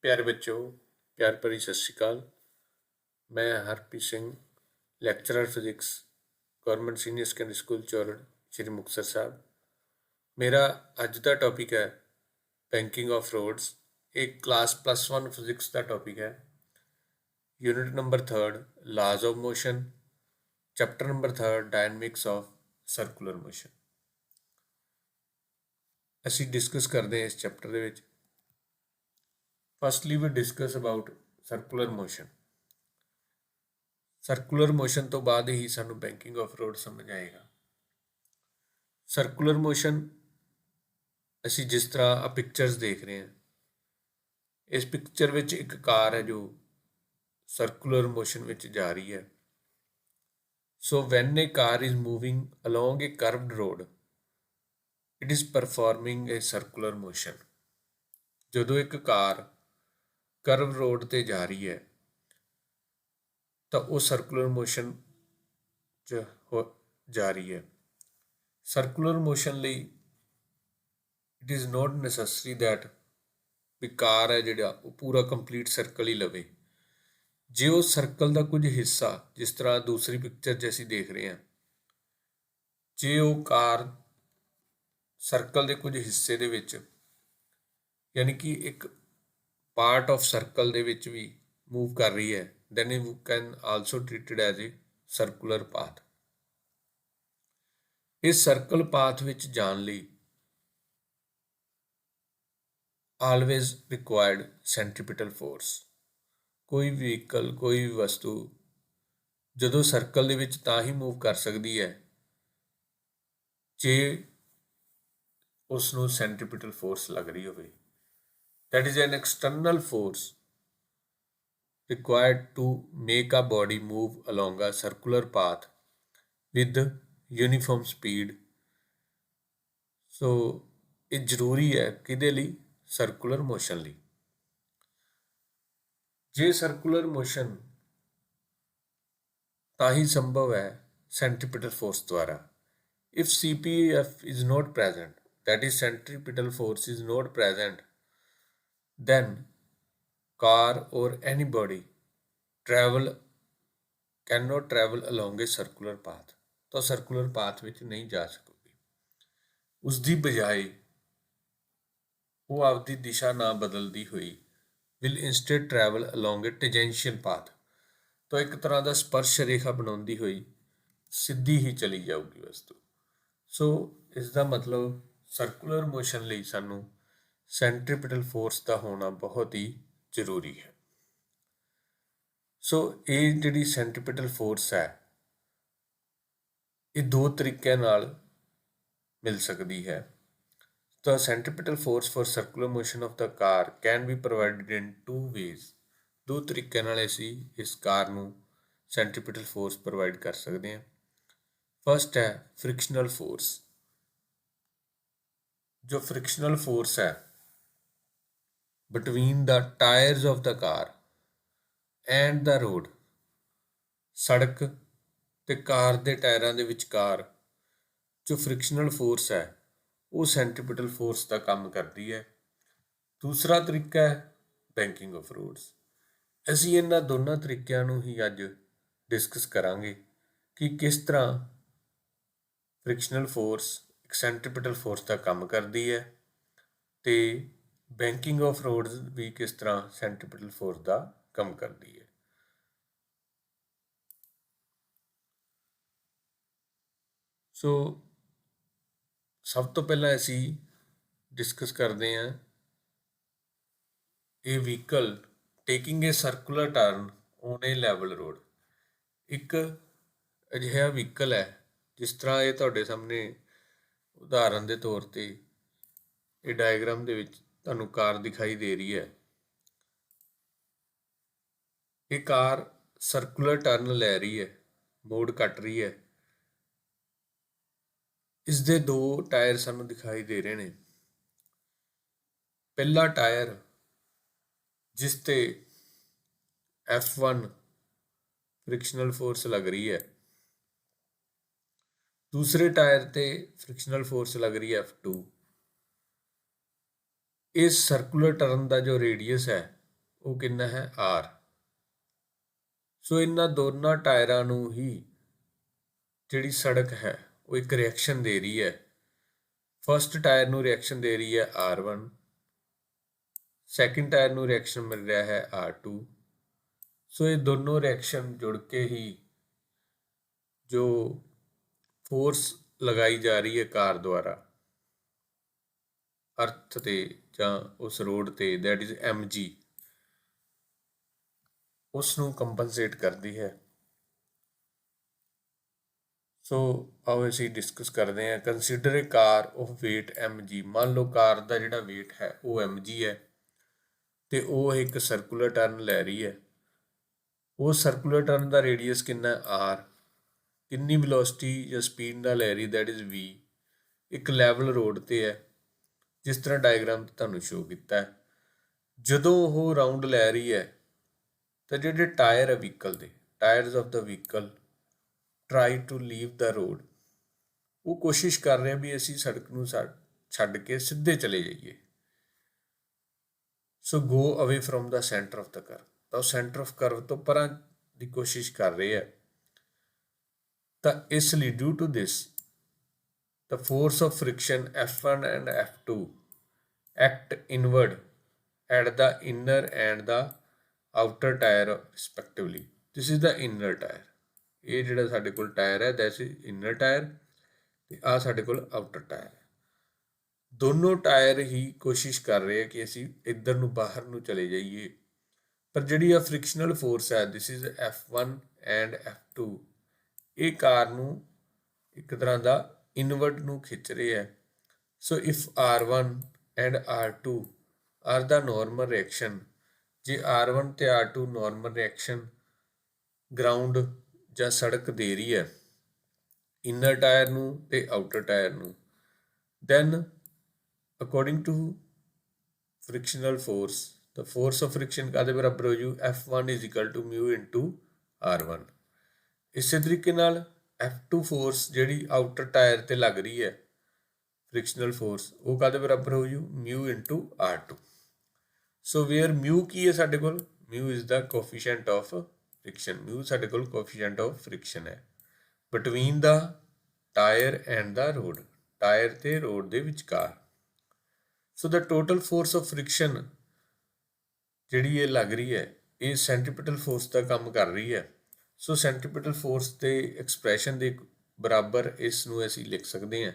प्यारे बच्चों, प्यार भरी सत श्री अकाल। मैं Harpreet Singh, lecturer physics, government senior secondary school Chaurar, Shri Muktsar Sahib. ਮੇਰਾ ਅੱਜ ਦਾ ਟੌਪਿਕ ਹੈ ਬੈਂਕਿੰਗ ਆਫ ਰੋਡਸ। ਇਹ ਕਲਾਸ +1 ਫਿਜ਼ਿਕਸ ਦਾ ਟੌਪਿਕ ਹੈ। Unit number 3 laws of motion, chapter number 3 dynamics of circular motion. ਅਸੀਂ ਡਿਸਕਸ ਕਰਦੇ ਹਾਂ ਇਸ ਚੈਪਟਰ ਦੇ ਵਿੱਚ। Firstly we discuss about circular motion. Circular motion ਤੋਂ ਬਾਅਦ ਹੀ ਸਾਨੂੰ ਬੈਂਕਿੰਗ ਆਫ ਰੋਡ ਸਮਝ ਆਏਗਾ। ਸਰਕੂਲਰ ਮੋਸ਼ਨ ਅਸੀਂ ਜਿਸ ਤਰ੍ਹਾਂ ਆ ਪਿਕਚਰਸ ਦੇਖ ਰਹੇ ਹਾਂ, ਇਸ ਪਿਕਚਰ ਵਿੱਚ ਇੱਕ ਕਾਰ ਹੈ ਜੋ ਸਰਕੂਲਰ ਮੋਸ਼ਨ ਵਿੱਚ ਜਾ ਰਹੀ ਹੈ। So when A car is moving along A curved road, it is performing A circular motion. ਜਦੋਂ ਇੱਕ ਕਾਰ ਕਰਵ ਰੋਡ ਤੇ ਜਾ ਰਹੀ ਹੈ ਤਾਂ ਉਹ ਸਰਕੂਲਰ ਮੋਸ਼ਨ 'ਚ ਜਾ ਰਹੀ ਹੈ। ਸਰਕੂਲਰ ਮੋਸ਼ਨ ਲਈ it is not necessary that we car ਹੈ ਜਿਹੜਾ ਉਹ ਪੂਰਾ ਕੰਪਲੀਟ ਸਰਕਲ ਹੀ ਲਵੇ। ਜੇ ਉਹ ਸਰਕਲ ਦਾ ਕੁਝ ਹਿੱਸਾ, ਜਿਸ ਤਰ੍ਹਾਂ ਦੂਸਰੀ ਪਿਕਚਰ 'ਚ ਅਸੀਂ ਦੇਖ ਰਹੇ ਹਾਂ, ਜੇ ਉਹ ਕਾਰ ਸਰਕਲ ਦੇ ਕੁਝ ਹਿੱਸੇ ਦੇ ਵਿੱਚ, ਯਾਨੀ ਕਿ ਇੱਕ ਪਾਰਟ ਆਫ ਸਰਕਲ ਦੇ ਵਿੱਚ ਵੀ ਮੂਵ ਕਰ ਰਹੀ ਹੈ, then you can also treat it as a circular path। ਇਸ ਸਰਕਲ ਪਾਥ ਵਿੱਚ ਜਾਣ ਲਈ always required centripetal force। ਕੋਈ ਵਹੀਕਲ, ਕੋਈ ਵੀ ਵਸਤੂ ਜਦੋਂ ਸਰਕਲ ਦੇ ਵਿੱਚ ਤਾਂ ਹੀ ਮੂਵ ਕਰ ਸਕਦੀ ਹੈ ਜੇ ਉਸ ਨੂੰ ਸੈਂਟਰੀਪੀਟਲ ਫੋਰਸ ਲੱਗ ਰਹੀ ਹੋਵੇ। that is an external force required to make a body move along a circular path with uniform speed। ਸੋ ਇਹ ਜ਼ਰੂਰੀ ਹੈ ਕਿਹਦੇ ਲਈ? ਸਰਕੂਲਰ ਮੋਸ਼ਨ ਲਈ। ਜੇ ਸਰਕੂਲਰ ਮੋਸ਼ਨ ਤਾਂ ਹੀ ਸੰਭਵ ਹੈ ਸੈਂਟਰੀਪੀਟਲ ਫੋਰਸ ਦੁਆਰਾ। if CPF is not present, that is centripetal force is not present, then car or anybody cannot travel along a circular path। ਤਾਂ ਸਰਕੂਲਰ ਪਾਥ ਵਿੱਚ ਨਹੀਂ ਜਾ ਸਕੂਗੀ। ਉਸ ਦੀ ਬਜਾਏ ਉਹ ਆਪਦੀ ਦਿਸ਼ਾ ਨਾ ਬਦਲਦੀ ਹੋਈ will instead travel along a tangential path। ਤਾਂ ਇੱਕ ਤਰ੍ਹਾਂ ਦਾ ਸਪਰਸ਼ ਰੇਖਾ ਬਣਾਉਂਦੀ ਹੋਈ ਸਿੱਧੀ ਹੀ ਚਲੀ ਜਾਊਗੀ ਵਸਤੂ। ਸੋ ਇਸ ਦਾ ਮਤਲਬ ਸਰਕੂਲਰ ਮੋਸ਼ਨ ਲਈ ਸਾਨੂੰ ਸੈਂਟਰੀਪੀਟਲ ਫੋਰਸ ਦਾ ਹੋਣਾ ਬਹੁਤ ਹੀ ਜ਼ਰੂਰੀ ਹੈ। ਸੋ ਇਹ ਜਿਹੜੀ ਸੈਂਟਰੀਪੀਟਲ ਫੋਰਸ ਹੈ, ਇਹ ਦੋ ਤਰੀਕਿਆਂ ਨਾਲ ਮਿਲ ਸਕਦੀ ਹੈ। ਤਾਂ centripetal force for circular motion of the car can be provided in 2 ways। ਦੋ ਤਰੀਕਿਆਂ ਨਾਲ ਅਸੀਂ ਇਸ ਕਾਰ ਨੂੰ ਸੈਂਟਰੀਪੀਟਲ ਫੋਰਸ ਪ੍ਰੋਵਾਈਡ ਕਰ ਸਕਦੇ ਹਾਂ। ਫਸਟ ਹੈ ਫ੍ਰਿਕਸ਼ਨਲ ਫੋਰਸ। ਜੋ ਫ੍ਰਿਕਸ਼ਨਲ ਫੋਰਸ ਹੈ between the tyres of the car and the road, ਸੜਕ ਤੇ ਕਾਰ ਦੇ ਟਾਇਰਾਂ ਦੇ ਵਿਚਕਾਰ ਜੋ ਫ੍ਰਿਕਸ਼ਨਲ ਫੋਰਸ ਹੈ ਉਹ ਸੈਂਟਰੀਪੀਟਲ ਫੋਰਸ ਦਾ ਕੰਮ ਕਰਦੀ ਹੈ। ਦੂਸਰਾ ਤਰੀਕਾ ਹੈ ਬੈਂਕਿੰਗ ਆਫ ਰੋਡਸ। ਅਸੀਂ ਇਹਨਾਂ ਦੋਨਾਂ ਤਰੀਕਿਆਂ ਨੂੰ ਹੀ ਅੱਜ ਡਿਸਕਸ ਕਰਾਂਗੇ ਕਿ ਕਿਸ ਤਰ੍ਹਾਂ ਫ੍ਰਿਕਸ਼ਨਲ ਫੋਰਸ ਇੱਕ ਸੈਂਟਰੀਪੀਟਲ ਫੋਰਸ ਦਾ ਕੰਮ ਕਰਦੀ ਹੈ ਤੇ ਬੈਂਕਿੰਗ ਆਫ ਰੋਡਸ ਵੀ ਕਿਸ ਤਰ੍ਹਾਂ ਸੈਂਟਰੀਪੀਟਲ ਫੋਰਸ ਦਾ ਕੰਮ ਕਰਦੀ ਹੈ। ਸੋ ਸਭ ਤੋਂ ਪਹਿਲਾਂ ਅਸੀਂ ਡਿਸਕਸ ਕਰਦੇ ਹਾਂ ਇਹ vehicle taking A circular turn on A level road. ਇੱਕ ਅਜਿਹਾ ਵਹੀਕਲ ਹੈ, ਜਿਸ ਤਰ੍ਹਾਂ ਇਹ ਤੁਹਾਡੇ ਸਾਹਮਣੇ ਉਦਾਹਰਨ ਦੇ ਤੌਰ ਤੇ ਇਹ ਡਾਇਗਰਾਮ ਦੇ ਵਿੱਚ ਤੁਹਾਨੂੰ ਕਾਰ ਦਿਖਾਈ ਦੇ ਰਹੀ ਹੈ। ਇਹ ਕਾਰ ਸਰਕੂਲਰ ਟਰਨ ਲੈ ਰਹੀ ਹੈ, ਮੋੜ ਕੱਟ ਰਹੀ ਹੈ। ਇਸ ਦੇ ਦੋ ਟਾਇਰ ਸਾਨੂੰ ਦਿਖਾਈ ਦੇ ਰਹੇ ਨੇ। ਪਹਿਲਾ ਟਾਇਰ ਜਿਸ ਤੇ F1 ਫ੍ਰਿਕਸ਼ਨਲ ਫੋਰਸ ਲੱਗ ਰਹੀ ਹੈ, ਦੂਸਰੇ ਟਾਇਰ ਤੇ ਫ੍ਰਿਕਸ਼ਨਲ ਫੋਰਸ ਲੱਗ ਰਹੀ ਹੈ F2। ਇਸ ਸਰਕੂਲਰ ਟਰਨ ਦਾ ਜੋ ਰੇਡੀਅਸ ਹੈ ਉਹ ਕਿੰਨਾ ਹੈ R। ਸੋ ਇਹਨਾਂ ਦੋਨਾਂ ਟਾਇਰਾਂ ਨੂੰ ਹੀ ਜਿਹੜੀ ਸੜਕ ਹੈ ਉਹ ਇੱਕ ਰਿਐਕਸ਼ਨ ਦੇ ਰਹੀ ਹੈ। ਫਸਟ ਟਾਇਰ ਨੂੰ ਰਿਐਕਸ਼ਨ ਦੇ ਰਹੀ ਹੈ R1, ਸੈਕਿੰਡ ਟਾਇਰ ਨੂੰ ਰਿਐਕਸ਼ਨ ਮਿਲ ਰਿਹਾ ਹੈ R2। ਸੋ ਇਹ ਦੋਨੋਂ ਰਿਐਕਸ਼ਨ ਜੁੜ ਕੇ ਹੀ ਜੋ ਫੋਰਸ ਲਗਾਈ ਜਾ ਰਹੀ ਹੈ ਕਾਰ ਦੁਆਰਾ ਅਰਥ ਤੇ ਜਾਂ ਉਸ ਰੋਡ ਤੇ, ਦੈਟ ਇਜ਼ mg, ਉਸ ਨੂੰ ਕੰਪਨਸੇਟ ਕਰਦੀ ਹੈ। ਸੋ ਆਓ ਅਸੀਂ ਡਿਸਕਸ ਕਰਦੇ ਹਾਂ। Consider A car of weight mg। ਮੰਨ ਲਓ ਕਾਰ ਦਾ ਜਿਹੜਾ weight ਹੈ ਉਹ mg ਹੈ ਤੇ ਉਹ ਇੱਕ ਸਰਕੂਲਰ ਟਰਨ ਲੈ ਰਹੀ ਹੈ। ਉਹ ਸਰਕੂਲਰ ਟਰਨ ਦਾ ਰੇਡੀਅਸ ਕਿੰਨਾ r, ਕਿੰਨੀ ਵੈਲੋਸਿਟੀ ਜਾਂ ਸਪੀਡ ਨਾਲ ਲੈ ਰਹੀ, ਦੈਟ ਇਜ਼ v, ਇੱਕ ਲੈਵਲ ਰੋਡ ਤੇ ਹੈ ਜਿਸ ਤਰ੍ਹਾਂ ਡਾਇਗਰਾਮ ਤੁਹਾਨੂੰ ਸ਼ੋ ਕੀਤਾ ਹੈ। ਜਦੋਂ ਉਹ ਰਾਊਂਡ ਲੈ ਰਹੀ ਹੈ ਤਾਂ ਜਿਹੜੇ ਟਾਇਰ ਹੈ ਵਹੀਕਲ ਦੇ, tyres of the vehicle try to leave the road, ਉਹ ਕੋਸ਼ਿਸ਼ ਕਰ ਰਹੇ ਵੀ ਅਸੀਂ ਸੜਕ ਨੂੰ ਛੱਡ ਕੇ ਸਿੱਧੇ ਚਲੇ ਜਾਈਏ। ਸੋ ਗੋ ਅਵੇ from the centre of the curve, ਤਾਂ ਉਹ ਸੈਂਟਰ ਆਫ ਕਰਵ ਤੋਂ ਪਰਾਂ ਦੀ ਕੋਸ਼ਿਸ਼ ਕਰ ਰਹੇ ਹੈ। ਤਾਂ ਇਸ ਲਈ due to this the force of friction F1 and F2 act inward at the inner and the outer tire respectively. This is the inner tire. ਇਹ ਜਿਹੜਾ ਸਾਡੇ ਕੋਲ ਟਾਇਰ ਹੈ ਦੈਟ ਇਜ਼ ਇਨਰ ਟਾਇਰ ਤੇ ਆ ਸਾਡੇ ਕੋਲ ਆਊਟਰ ਟਾਇਰ ਹੈ। ਦੋਨੋਂ ਟਾਇਰ ਹੀ ਕੋਸ਼ਿਸ਼ ਕਰ ਰਹੇ ਆ ਕਿ ਅਸੀਂ ਇੱਧਰ ਨੂੰ ਬਾਹਰ ਨੂੰ ਚਲੇ ਜਾਈਏ, ਪਰ ਜਿਹੜੀ ਆ ਫ੍ਰਿਕਸ਼ਨਲ ਫੋਰਸ ਹੈ this is F1 and F2, ਇਹ ਕਾਰ ਨੂੰ ਇੱਕ ਤਰ੍ਹਾਂ ਦਾ ਇਨਵਰਡ ਨੂੰ ਖਿੱਚ ਰਹੇ ਹੈ। So if R1 and R2 are the normal reaction, ਜੇ R1 ਤੇ R2 ਨੋਰਮਲ ਰਿਐਕਸ਼ਨ ਗਰਾਊਂਡ ਜਾਂ ਸੜਕ ਦੇ ਰਹੀ ਹੈ ਇਨਰ ਟਾਇਰ ਨੂੰ ਤੇ ਆਊਟਰ ਟਾਇਰ ਨੂੰ, then according to frictional force the force of friction ਕਾਹਦੇ ਬਰਾਬਰ ਹੋ ਜੂ F1 is equal to mu into R1। ਇਸੇ ਤਰੀਕੇ ਨਾਲ F2 ਫੋਰਸ ਜਿਹੜੀ ਆਊਟਰ ਟਾਇਰ ਤੇ ਲੱਗ ਰਹੀ ਹੈ ਫ੍ਰਿਕਸ਼ਨਲ ਫੋਰਸ, ਉਹ ਕਾਹਦੇ ਬਰਾਬਰ ਹੋ ਜੂ mu into R2। ਸੋ ਵੇਅਰ mu ਕੀ ਹੈ ਸਾਡੇ ਕੋਲ, mu is the coefficient of friction, mu ਸਾਡੇ ਕੋਲ coefficient of friction ਹੈ between the tire and the road, tyre ਤੇ ਰੋਡ ਦੇ ਵਿਚਕਾਰ। ਸੋ the total force of friction ਜਿਹੜੀ ਇਹ ਲੱਗ ਰਹੀ ਹੈ ਇਹ ਸੈਂਟਰੀਪੀਟਲ ਫੋਰਸ ਦਾ ਕੰਮ ਕਰ ਰਹੀ ਹੈ। ਸੋ ਸੈਂਟਰੀਪੀਟਲ ਫੋਰਸ ਦੇ ਐਕਸਪ੍ਰੈਸ਼ਨ ਦੇ ਬਰਾਬਰ ਇਸ ਨੂੰ ਅਸੀਂ ਲਿਖ ਸਕਦੇ ਹਾਂ।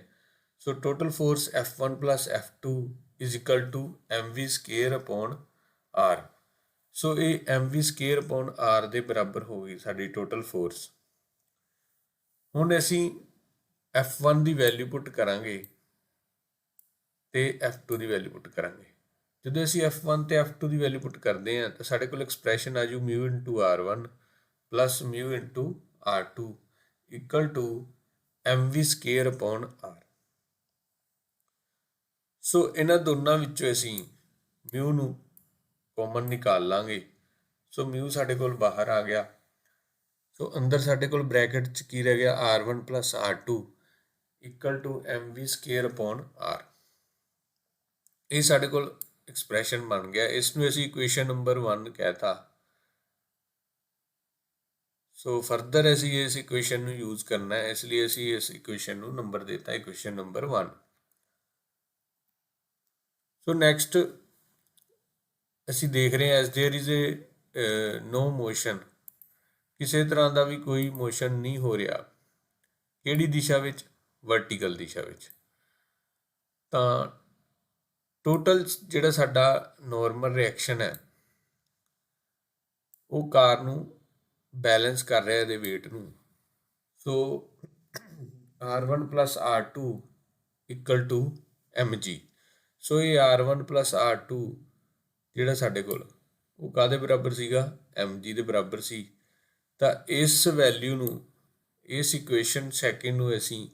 ਸੋ total force F1 plus F2 is equal to mv square upon r। ਸੋ ਇਹ mv ਸਕੇਅਰ ਅਪੋਨ r ਦੇ ਬਰਾਬਰ ਹੋ ਗਈ ਸਾਡੀ ਟੋਟਲ ਫੋਰਸ। ਹੁਣ ਅਸੀਂ F1 ਦੀ ਵੈਲਿਊ ਪੁੱਟ ਕਰਾਂਗੇ ਤੇ F2 ਦੀ ਵੈਲਿਊ ਪੁੱਟ ਕਰਾਂਗੇ। ਜਦੋਂ ਅਸੀਂ F1 ਤੇ F2 ਦੀ ਵੈਲਿਊ ਪੁੱਟ ਕਰਦੇ ਹਾਂ ਤਾਂ ਸਾਡੇ ਕੋਲ ਐਕਸਪ੍ਰੈਸ਼ਨ ਆ ਜੂ mu into R1 plus mu into R2 equal to mv square upon r। ਸੋ ਇਹਨਾਂ ਦੋਨਾਂ ਵਿੱਚੋਂ ਅਸੀਂ mu ਨੂੰ ਕਾਮਨ ਨਿਕਾਲ ਲਾਂਗੇ। ਸੋ mu ਸਾਡੇ ਕੋਲ ਬਾਹਰ ਆ ਗਿਆ। ਸੋ ਅੰਦਰ ਸਾਡੇ ਕੋਲ ਬ੍ਰੈਕਟ 'ਚ ਕੀ ਰਹਿ ਗਿਆ R1 plus R2 equal to mv square upon r। ਇਹ ਸਾਡੇ ਕੋਲ ਐਕਸਪ੍ਰੈਸ਼ਨ ਬਣ ਗਿਆ। ਇਸ ਨੂੰ ਅਸੀਂ ਇਕੁਏਸ਼ਨ ਨੰਬਰ 1 ਕਹਿਤਾ। ਸੋ ਫਰਦਰ ਅਸੀਂ ਇਸ ਇਕੁਏਸ਼ਨ ਨੂੰ ਯੂਜ਼ ਕਰਨਾ ਹੈ, ਇਸ ਲਈ ਅਸੀਂ ਇਸ ਇਕੁਏਸ਼ਨ ਨੂੰ ਨੰਬਰ ਦਿੱਤਾ ਇਕੁਏਸ਼ਨ ਨੰਬਰ 1। ਸੋ ਨੈਕਸਟ ਅਸੀਂ ਦੇਖ ਰਹੇ ਹਾਂ as there is a no motion, ਕਿਸੇ ਤਰ੍ਹਾਂ ਦਾ ਵੀ ਕੋਈ ਮੋਸ਼ਨ ਨਹੀਂ ਹੋ ਰਿਹਾ। ਕਿਹੜੀ ਦਿਸ਼ਾ ਵਿੱਚ, ਵਰਟੀਕਲ ਦਿਸ਼ਾ ਵਿੱਚ। ਤਾਂ ਟੋਟਲ ਜਿਹੜਾ ਸਾਡਾ ਨੋਰਮਲ ਰਿਐਕਸ਼ਨ ਹੈ ਉਹ ਕਾਰ ਨੂੰ ਬੈਲੈਂਸ ਕਰ ਰਿਹਾ ਇਹਦੇ weight ਨੂੰ। ਸੋ R1 plus R2 equal to mg। ਸੋ ਇਹ R1 plus R2 ਜਿਹੜਾ ਸਾਡੇ ਕੋਲ ਉਹ ਕਾਹਦੇ ਬਰਾਬਰ ਸੀਗਾ mg ਦੇ ਬਰਾਬਰ ਸੀ। ਤਾਂ ਇਸ ਵੈਲਿਊ ਨੂੰ, ਇਸ ਇਕੁਏਸ਼ਨ ਸੈਕਿੰਡ ਨੂੰ ਅਸੀਂ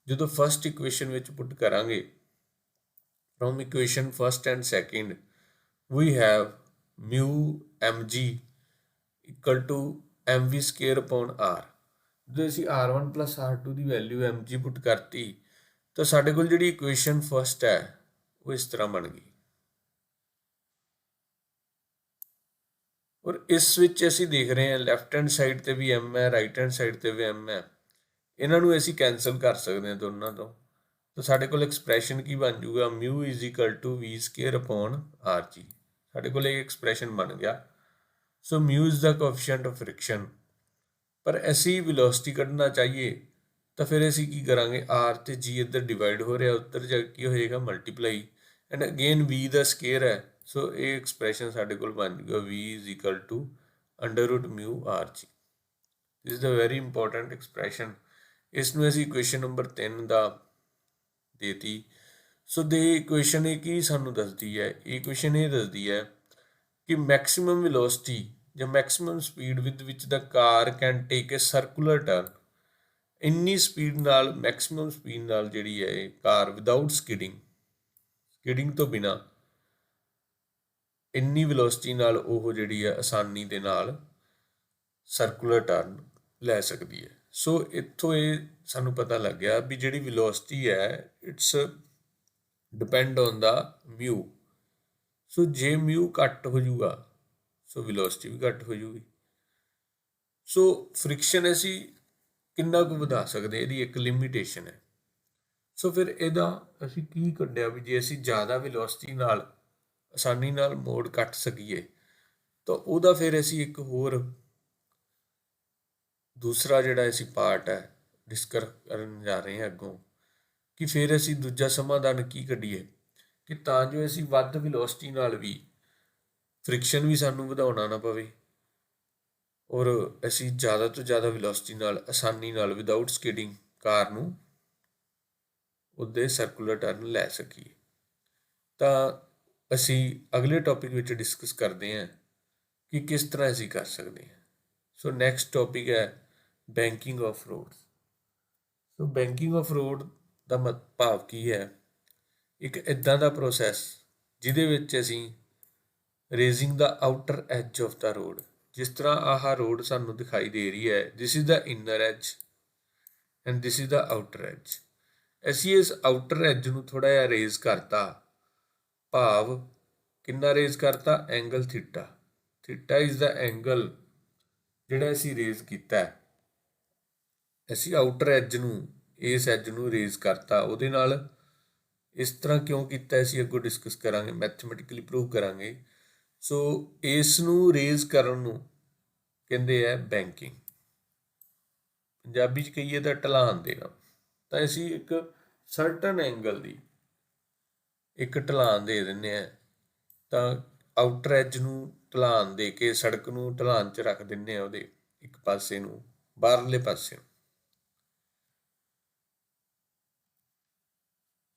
ਜਦੋਂ ਫਸਟ ਇਕੁਏਸ਼ਨ ਵਿੱਚ ਪੁੱਟ ਕਰਾਂਗੇ, from equation first and second we have mu mg equal to mv square upon r। ਜਦੋਂ ਅਸੀਂ R1 plus R2 ਦੀ ਵੈਲਿਊ mg ਪੁੱਟ ਕਰਤੀ ਤਾਂ ਸਾਡੇ ਕੋਲ ਜਿਹੜੀ ਇਕੁਏਸ਼ਨ ਫਸਟ ਹੈ ਉਹ ਇਸ ਤਰ੍ਹਾਂ ਬਣ ਗਈ। ਔਰ ਇਸ ਵਿੱਚ ਅਸੀਂ ਦੇਖ ਰਹੇ ਹਾਂ ਲੈਫਟ ਹੈਂਡ ਸਾਈਡ ਤੇ ਵੀ m ਹੈ, ਰਾਈਟ ਹੈਂਡ ਸਾਈਡ ਤੇ ਵੀ m ਹੈ। ਇਹਨਾਂ ਨੂੰ ਅਸੀਂ ਕੈਂਸਲ ਕਰ ਸਕਦੇ ਹਾਂ ਦੋਨਾਂ ਤੋਂ। ਤਾਂ ਸਾਡੇ ਕੋਲ ਐਕਸਪ੍ਰੈਸ਼ਨ ਕੀ ਬਣ ਜਾਊਗਾ, mu is equal to v square upon r g. ਸਾਡੇ ਕੋਲ ਇਹ ਐਕਸਪ੍ਰੈਸ਼ਨ ਬਣ ਗਿਆ। So mu is the coefficient of friction. ਪਰ ਅਸੀਂ ਵੈਲੋਸਿਟੀ ਕੱਢਣਾ ਚਾਹੀਏ ਤਾਂ ਫਿਰ ਅਸੀਂ ਕੀ ਕਰਾਂਗੇ, ਆਰ ਤੇ ਜੀ ਇੱਧਰ ਡਿਵਾਈਡ ਹੋ ਰਿਹਾ, ਉੱਧਰ ਜਾ ਕੇ ਕੀ ਹੋ ਜਾਏਗਾ ਮਲਟੀਪਲਾਈ, ਐਂਡ ਅਗੇਨ v ਦਾ ਸਕੁਅਰ ਹੈ। ਸੋ ਇਹ ਐਕਸਪ੍ਰੈਸ਼ਨ ਸਾਡੇ ਕੋਲ ਬਣ ਜਾਊਗਾ v is equal to under root mu r g. This is a very important expression. ਇਸ ਨੂੰ ਅਸੀਂ ਇਕੁਏਸ਼ਨ ਨੰਬਰ 3 ਦਾ ਦੇਤੀ। ਸੋ ਦੇ ਇਕੁਏਸ਼ਨ ਇਹ ਕੀ ਸਾਨੂੰ ਦੱਸਦੀ ਹੈ, ਇਕੁਏਸ਼ਨ ਇਹ ਦੱਸਦੀ ਹੈ ਕਿ ਮੈਕਸਿਮਮ ਵੈਲੋਸਿਟੀ ਜਾਂ maximum speed with which the car can take A circular turn. ਇੰਨੀ ਸਪੀਡ ਨਾਲ, ਮੈਕਸਿਮਮ ਸਪੀਡ ਨਾਲ ਜਿਹੜੀ ਹੈ ਇਹ ਕਾਰ ਵਿਦਾਊਟ ਸਕਿਡਿੰਗ ਤੋਂ ਬਿਨਾਂ ਇੰਨੀ ਵੈਲੋਸਿਟੀ ਨਾਲ ਉਹ ਜਿਹੜੀ ਹੈ ਆਸਾਨੀ ਦੇ ਨਾਲ ਸਰਕੂਲਰ ਟਰਨ ਲੈ ਸਕਦੀ ਹੈ। ਸੋ ਇੱਥੋਂ ਇਹ ਸਾਨੂੰ ਪਤਾ ਲੱਗ ਗਿਆ ਵੀ ਜਿਹੜੀ ਵੈਲੋਸਿਟੀ ਹੈ ਇਟਸ ਡਿਪੈਂਡ ਔਨ ਦਾ ਮਿਊ। ਸੋ ਜੇ ਮਿਊ ਘੱਟ ਹੋ ਜਾਊਗਾ ਸੋ ਵੈਲੋਸਿਟੀ ਵੀ ਘੱਟ ਹੋ ਜਾਊਗੀ। ਸੋ ਫ੍ਰਿਕਸ਼ਨ ਅਸੀਂ ਕਿੰਨਾ ਕੁ ਵਧਾ ਸਕਦੇ, ਇਹਦੀ ਇੱਕ ਲਿਮਿਟੇਸ਼ਨ ਹੈ। ਸੋ ਫਿਰ ਇਹਦਾ ਅਸੀਂ ਕੀ ਕੱਢਿਆ ਵੀ ਜੇ ਅਸੀਂ ਜ਼ਿਆਦਾ ਵੈਲੋਸਿਟੀ ਨਾਲ ਆਸਾਨੀ ਨਾਲ ਮੋੜ ਕੱਟ ਸਕੀਏ ਤਾਂ ਉਹਦਾ ਫਿਰ ਅਸੀਂ ਇੱਕ ਹੋਰ ਦੂਸਰਾ ਜਿਹੜਾ ਅਸੀਂ ਪਾਰਟ ਹੈ ਡਿਸਕਸ ਕਰਨ ਜਾ ਰਹੇ ਹਾਂ ਅੱਗੋਂ, ਕਿ ਫਿਰ ਅਸੀਂ ਦੂਜਾ ਸਮਾਧਾਨ ਕੀ ਕੱਢੀਏ ਕਿ ਤਾਂ ਜੋ ਅਸੀਂ ਵੱਧ ਵੈਲੋਸਿਟੀ ਨਾਲ ਵੀ ਫ੍ਰਿਕਸ਼ਨ ਵੀ ਸਾਨੂੰ ਵਧਾਉਣਾ ਨਾ ਪਵੇ ਔਰ ਅਸੀਂ ਜ਼ਿਆਦਾ ਤੋਂ ਜ਼ਿਆਦਾ ਵੈਲੋਸਿਟੀ ਨਾਲ ਆਸਾਨੀ ਨਾਲ ਵਿਦਾਊਟ ਸਕਿਡਿੰਗ ਕਾਰ ਨੂੰ ਉਹਦੇ ਸਰਕੂਲਰ ਟਰਨ ਲੈ ਸਕੀਏ। ਤਾਂ ਅਸੀਂ ਅਗਲੇ ਟੌਪਿਕ ਵਿੱਚ ਡਿਸਕਸ ਕਰਦੇ ਹਾਂ ਕਿ ਕਿਸ ਤਰ੍ਹਾਂ ਅਸੀਂ ਕਰ ਸਕਦੇ ਹਾਂ। ਸੋ ਨੈਕਸਟ ਟੌਪਿਕ ਹੈ banking of roads. So banking of road ਦਾ ਭਾਵ ਕੀ ਹੈ, ਇੱਕ ਇੱਦਾਂ ਦਾ ਪ੍ਰੋਸੈਸ ਜਿਹਦੇ ਵਿੱਚ ਅਸੀਂ raising the outer as of the road, ਜਿਸ ਤਰ੍ਹਾਂ ਆਹ ਰੋਡ ਸਾਨੂੰ ਦਿਖਾਈ ਦੇ ਰਹੀ ਹੈ, this is the inner as and this is the outer as. ਅਸੀਂ ਇਸ ਆਊਟਰ ਐਜ ਨੂੰ ਥੋੜ੍ਹਾ ਜਿਹਾ ਰੇਜ਼ ਕਰਤਾ, ਭਾਵ ਕਿੰਨਾ ਰੇਜ਼ ਕਰਤਾ, angle theta. Theta is the angle ਜਿਹੜਾ ਅਸੀਂ ਰੇਜ਼ ਕੀਤਾ। ਅਸੀਂ ਆਊਟਰ ਐਜ ਨੂੰ, ਇਸ ਐਜ ਨੂੰ ਰੇਜ਼ ਕਰਤਾ, ਉਹਦੇ ਨਾਲ ਇਸ ਤਰ੍ਹਾਂ ਕਿਉਂ ਕੀਤਾ ਅਸੀਂ ਅੱਗੋਂ ਡਿਸਕਸ ਕਰਾਂਗੇ, ਮੈਥਮੈਟਿਕਲੀ ਪ੍ਰੂਵ ਕਰਾਂਗੇ। ਸੋ ਇਸ ਨੂੰ ਰੇਜ਼ ਕਰਨ ਨੂੰ ਕਹਿੰਦੇ ਆ ਬੈਂਕਿੰਗ। ਪੰਜਾਬੀ 'ਚ ਕਹੀਏ ਤਾਂ ਢਲਾਨ ਦੇਣਾ। ਤਾਂ ਅਸੀਂ ਇੱਕ ਸਰਟਨ ਐਂਗਲ ਦੀ ਇੱਕ ਢਲਾਨ ਦੇ ਦਿੰਦੇ ਹਾਂ, ਤਾਂ ਆਊਟਰ ਐਜ ਨੂੰ ਢਲਾਨ ਦੇ ਕੇ ਸੜਕ ਨੂੰ ਢਲਾਨ 'ਚ ਰੱਖ ਦਿੰਦੇ ਹਾਂ, ਉਹਦੇ ਇੱਕ ਪਾਸੇ ਨੂੰ, ਬਾਹਰਲੇ ਪਾਸੇ ਨੂੰ।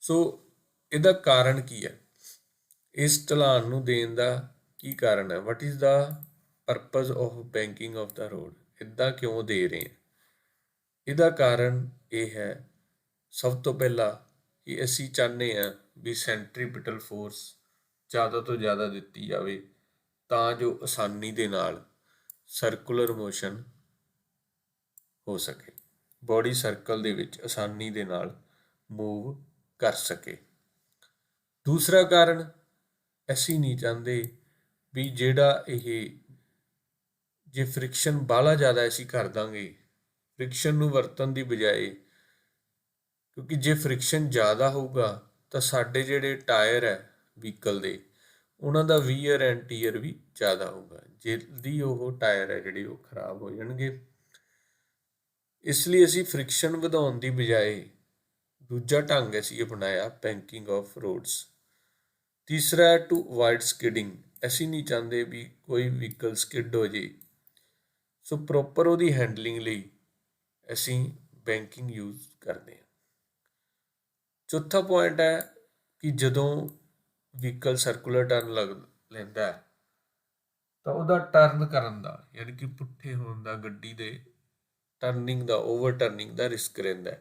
ਸੋ ਇਹਦਾ ਕਾਰਨ ਕੀ ਹੈ, ਇਸ ਢਲਾਨ ਨੂੰ ਦੇਣ ਦਾ ਕੀ ਕਾਰਨ ਹੈ, what is the purpose of banking of the road, ਇੱਦਾਂ ਕਿਉਂ ਦੇ ਰਹੇ ਹਾਂ। ਇਹਦਾ ਕਾਰਨ ਇਹ ਹੈ, ਸਭ ਤੋਂ ਪਹਿਲਾਂ ਕਿ ਅਸੀਂ ਚਾਹੁੰਦੇ ਹਾਂ ਵੀ ਸੈਂਟਰੀਪੀਟਲ ਫੋਰਸ ਜ਼ਿਆਦਾ ਤੋਂ ਜ਼ਿਆਦਾ ਦਿੱਤੀ ਜਾਵੇ ਤਾਂ ਜੋ ਆਸਾਨੀ ਦੇ ਨਾਲ ਸਰਕੂਲਰ ਮੋਸ਼ਨ ਹੋ ਸਕੇ, ਬੋਡੀ ਸਰਕਲ ਦੇ ਵਿੱਚ ਆਸਾਨੀ ਦੇ ਨਾਲ ਮੂਵ ਕਰ ਸਕੇ। ਦੂਸਰਾ ਕਾਰਨ, ਅਸੀਂ ਨਹੀਂ ਚਾਹੁੰਦੇ ਵੀ ਜਿਹੜਾ ਇਹ ਜੇ ਫ੍ਰਿਕਸ਼ਨ ਬਾਹਲਾ ਜ਼ਿਆਦਾ ਅਸੀਂ ਕਰ ਦਾਂਗੇ, ਫ੍ਰਿਕਸ਼ਨ ਨੂੰ ਵਰਤਣ ਦੀ ਬਜਾਏ, ਕਿਉਂਕਿ ਜੇ ਫ੍ਰਿਕਸ਼ਨ ਜ਼ਿਆਦਾ ਹੋਊਗਾ ਤਾਂ ਸਾਡੇ ਜਿਹੜੇ ਟਾਇਰ ਹੈ ਵਹੀਕਲ ਦੇ, ਉਹਨਾਂ ਦਾ ਵੀਅਰ ਐਂਡ ਟੀਅਰ ਵੀ ਜ਼ਿਆਦਾ ਹੋਊਗਾ, ਜਲਦੀ ਉਹ ਟਾਇਰ ਹੈ ਜਿਹੜੇ ਉਹ ਖਰਾਬ ਹੋ ਜਾਣਗੇ। ਇਸ ਲਈ ਅਸੀਂ ਫ੍ਰਿਕਸ਼ਨ ਵਧਾਉਣ ਦੀ ਬਜਾਏ ਦੂਜਾ ਢੰਗ ਅਸੀਂ ਅਪਣਾਇਆ, ਬੈਂਕਿੰਗ ਆਫ ਰੋਡਸ। ਤੀਸਰਾ, ਟੂ ਅਵਾਇਡ ਸਕਿਡਿੰਗ। ਅਸੀਂ ਨਹੀਂ ਚਾਹੁੰਦੇ ਵੀ ਕੋਈ ਵਹੀਕਲ ਸਕਿਡ ਹੋ ਜੇ, ਸੋ ਪ੍ਰੋਪਰ ਉਹਦੀ ਹੈਂਡਲਿੰਗ ਲਈ ਅਸੀਂ ਬੈਂਕਿੰਗ ਯੂਜ਼ ਕਰਦੇ ਹਾਂ। ਚੌਥਾ ਪੁਆਇੰਟ ਹੈ ਕਿ ਜਦੋਂ ਵਹੀਕਲ ਸਰਕੂਲਰ ਟਰਨ ਲੈਂਦਾ ਤਾਂ ਉਹਦਾ ਟਰਨ ਕਰਨ ਦਾ, ਯਾਨੀ ਕਿ ਪੁੱਠੇ ਹੋਣ ਦਾ, ਗੱਡੀ ਦੇ ਟਰਨਿੰਗ ਦਾ, ਓਵਰ ਟਰਨਿੰਗ ਦਾ ਰਿਸਕ ਰਹਿੰਦਾ।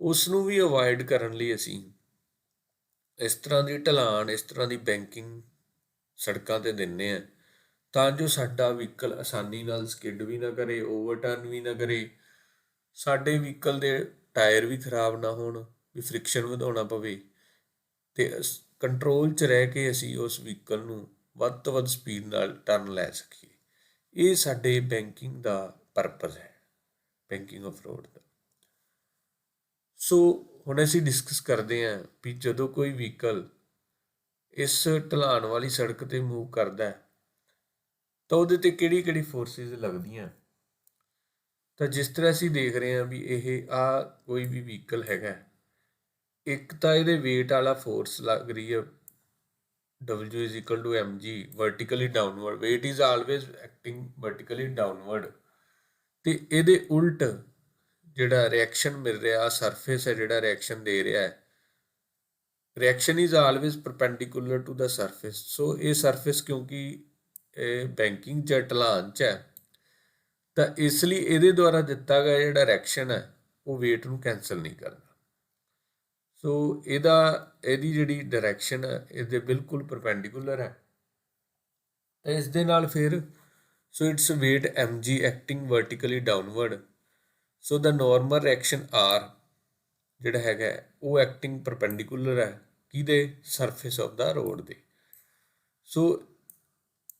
ਉਸ ਨੂੰ ਵੀ ਅਵਾਇਡ ਕਰਨ ਲਈ ਅਸੀਂ ਇਸ ਤਰ੍ਹਾਂ ਦੀ ਢਲਾਨ, ਇਸ ਤਰ੍ਹਾਂ ਦੀ ਬੈਂਕਿੰਗ ਸੜਕਾਂ 'ਤੇ ਦਿੰਦੇ ਹਾਂ ਤਾਂ ਜੋ ਸਾਡਾ ਵਹੀਕਲ ਆਸਾਨੀ ਨਾਲ ਸਕਿਡ ਵੀ ਨਾ ਕਰੇ, ਓਵਰ ਟਰਨ ਵੀ ਨਾ ਕਰੇ, ਸਾਡੇ ਵਹੀਕਲ ਦੇ ਟਾਇਰ ਵੀ ਖਰਾਬ ਨਾ ਹੋਣ, ਵੀ ਫ੍ਰਿਕਸ਼ਨ ਵਧਾਉਣਾ ਪਵੇ, ਅਤੇ ਕੰਟਰੋਲ 'ਚ ਰਹਿ ਕੇ ਅਸੀਂ ਉਸ ਵਹੀਕਲ ਨੂੰ ਵੱਧ ਤੋਂ ਵੱਧ ਸਪੀਡ ਨਾਲ ਟਰਨ ਲੈ ਸਕੀਏ। ਇਹ ਸਾਡੇ ਬੈਂਕਿੰਗ ਦਾ ਪਰਪਸ ਹੈ, ਬੈਂਕਿੰਗ ਆਫ ਰੋਡ ਦਾ। ਸੋ ਹੁਣ ਅਸੀਂ ਡਿਸਕਸ ਕਰਦੇ ਹਾਂ ਵੀ ਜਦੋਂ ਕੋਈ ਵਹੀਕਲ ਇਸ ਢਲਾਣ ਵਾਲੀ ਸੜਕ 'ਤੇ ਮੂਵ ਕਰਦਾ ਤਾਂ ਉਹਦੇ 'ਤੇ ਕਿਹੜੀ ਕਿਹੜੀ ਫੋਰਸਿਸ ਲੱਗਦੀਆਂ। ਤਾਂ ਜਿਸ ਤਰ੍ਹਾਂ ਅਸੀਂ ਦੇਖ ਰਹੇ ਹਾਂ ਵੀ ਇਹ ਕੋਈ ਵੀ ਵਹੀਕਲ ਹੈਗਾ, ਇੱਕ ਤਾਂ ਇਹਦੇ ਵੇਟ ਵਾਲਾ ਫੋਰਸ ਲੱਗ ਰਹੀ ਹੈ W is equal to mg vertically downward. Weight is always acting vertically downward. ਤੇ ਇਹਦੇ ਉਲਟ ਜਿਹੜਾ ਰਿਐਕਸ਼ਨ ਮਿਲ ਰਿਹਾ, ਸਰਫੇਸ ਹੈ ਜਿਹੜਾ ਰਿਐਕਸ਼ਨ ਦੇ ਰਿਹਾ ਹੈ, reaction is always perpendicular to the surface. So ਇਹ ਸਰਫੇਸ ਕਿਉਂਕਿ ਬੈਂਕਿੰਗ 'ਚ ਢਲਾਨ 'ਚ ਹੈ, ਤਾਂ ਇਸ ਲਈ ਇਹਦੇ ਦੁਆਰਾ ਦਿੱਤਾ ਗਿਆ ਜਿਹੜਾ ਰਿਐਕਸ਼ਨ ਹੈ ਉਹ ਵੇਟ ਨੂੰ ਕੈਂਸਲ ਨਹੀਂ ਕਰਦਾ। ਸੋ ਇਹਦੀ ਜਿਹੜੀ ਡਾਇਰੈਕਸ਼ਨ ਹੈ ਇਹਦੇ ਬਿਲਕੁਲ ਪਰਪੈਂਡੀਕੂਲਰ ਹੈ। ਤਾਂ ਇਸ ਦੇ ਨਾਲ ਫਿਰ so its weight mg acting vertically downward. So the normal reaction r ਜਿਹੜਾ ਹੈਗਾ ਉਹ ਐਕਟਿੰਗ ਪਰਪੈਂਡੀਕੂਲਰ ਹੈ ਕਿਹਦੇ, ਸਰਫੇਸ ਆਫ ਦਾ ਰੋਡ ਦੇ। ਸੋ